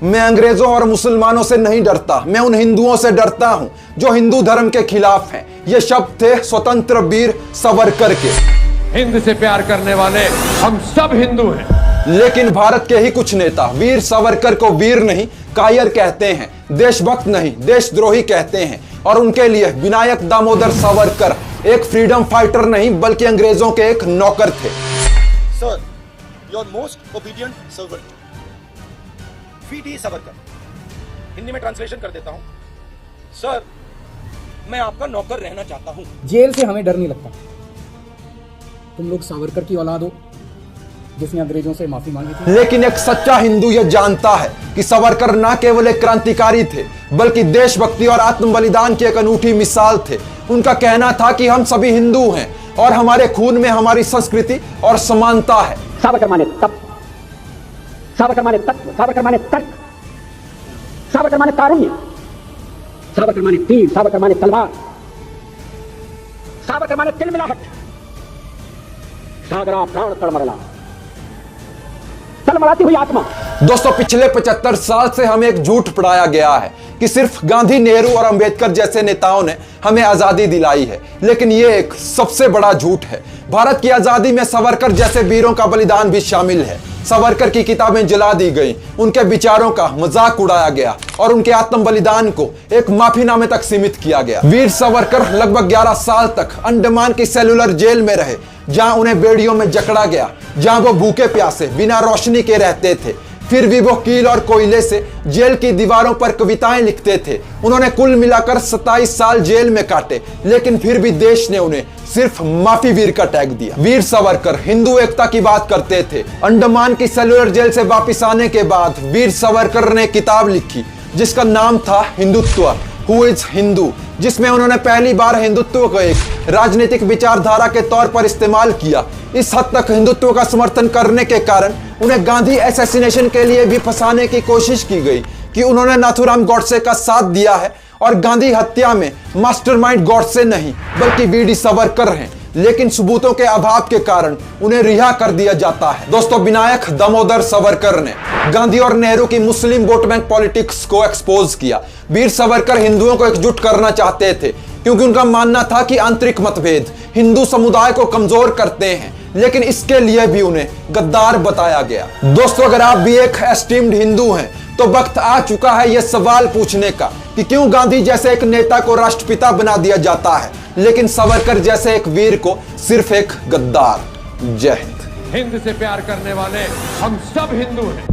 मैं अंग्रेजों और मुसलमानों से नहीं डरता, मैं उन हिंदुओं से डरता हूं जो हिंदू धर्म के खिलाफ हैं। ये शब्द थे स्वतंत्र वीर सावरकर के। हिंद से प्यार करने वाले हम सब हिंदू हैं। लेकिन भारत के ही कुछ नेता वीर सावरकर को वीर नहीं कायर कहते हैं, देशभक्त नहीं देशद्रोही कहते हैं। और उनके लिए विनायक दामोदर सावरकर एक फ्रीडम फाइटर नहीं बल्कि अंग्रेजों के एक नौकर थे। Sir, your most obedient servant VT Savarkar. Hindi में ट्रांसलेशन कर देता हूं। सर, मैं आपका नौकर रहना चाहता हूं। जेल से हमें डर नहीं लगता। तुम लोग सावरकर की औलाद हो जिसने अंग्रेजों से माफी मांगी थी। लेकिन एक सच्चा हिंदू यह जानता है कि सावरकर न केवल एक क्रांतिकारी थे बल्कि देशभक्ति और आत्म बलिदान की एक अनूठी मिसाल थे। उनका कहना था कि हम सभी हिंदू हैं और हमारे खून में हमारी संस्कृति और समानता है। सावरकर माने तप, सावरकर माने तत्व, सावरकर माने तर्क, सावरकर माने तारुण्य, सावरकर माने तीर, सावरकर माने तलवार, सावरकर माने तिलमिलाहट, सागरा प्राण तड़मड़ना, तलमड़ाती हुई आत्मा। दोस्तों, पिछले 75 साल से हमें एक झूठ पढ़ाया गया है कि सिर्फ गांधी, नेहरू और अंबेडकर जैसे नेताओं ने हमें आजादी दिलाई है, लेकिन यह एक सबसे बड़ा झूठ है। भारत की आजादी में सावरकर जैसे वीरों का बलिदान भी शामिल है। सावरकर की किताबें जला दी गई, उनके विचारों का मजाक उड़ाया गया और उनके आत्म बलिदान को एक माफीनामे तक सीमित किया गया। वीर सावरकर लगभग 11 साल तक अंडमान की सेलुलर जेल में रहे, जहां उन्हें बेड़ियों में जकड़ा गया, जहां वो भूखे प्यासे बिना रोशनी के रहते थे। फिर भी वो कील और कोयले से जेल की दीवारों पर कविताएं लिखते थे। उन्होंने कुल मिलाकर 27 साल जेल में काटे, लेकिन फिर भी देश ने उन्हें सिर्फ माफी वीर का टैग दिया। वीर सावरकर हिंदू एकता की बात करते थे। अंडमान की सेलुलर जेल से वापस आने के बाद वीर सावरकर ने किताब लिखी जिसका नाम था हिंदुत्व, हु इज हिंदू, जिसमें उन्होंने पहली बार हिंदुत्व को एक राजनीतिक विचारधारा के तौर पर इस्तेमाल किया। इस हद तक हिंदुत्व का समर्थन करने के कारण उन्हें गांधी असैसिनेशन के लिए भी फंसाने की कोशिश की गई कि उन्होंने नाथुराम गॉडसे का साथ दिया है और गांधी हत्या में मास्टरमाइंड गॉडसे नहीं बल्कि वीडी सावरकर हैं। लेकिन सबूतों के अभाव के कारण उन्हें रिहा कर दिया जाता है। दोस्तों, विनायक दामोदर सावरकर ने गांधी और नेहरू की मुस्लिम वोट बैंक पॉलिटिक्स को एक्सपोज किया। वीर सावरकर हिंदुओं को एकजुट करना चाहते थे क्योंकि उनका मानना था कि आंतरिक मतभेद हिंदू समुदाय को कमजोर करते हैं, लेकिन इसके लिए भी उन्हें गद्दार बताया गया। दोस्तों, अगर आप भी एक एस्टीम्ड हिंदू हैं तो वक्त आ चुका है यह सवाल पूछने का कि क्यों गांधी जैसे एक नेता को राष्ट्रपिता बना दिया जाता है लेकिन सावरकर जैसे एक वीर को सिर्फ एक गद्दार। जय हिंद। हिंद से प्यार करने वाले हम सब हिंदू हैं।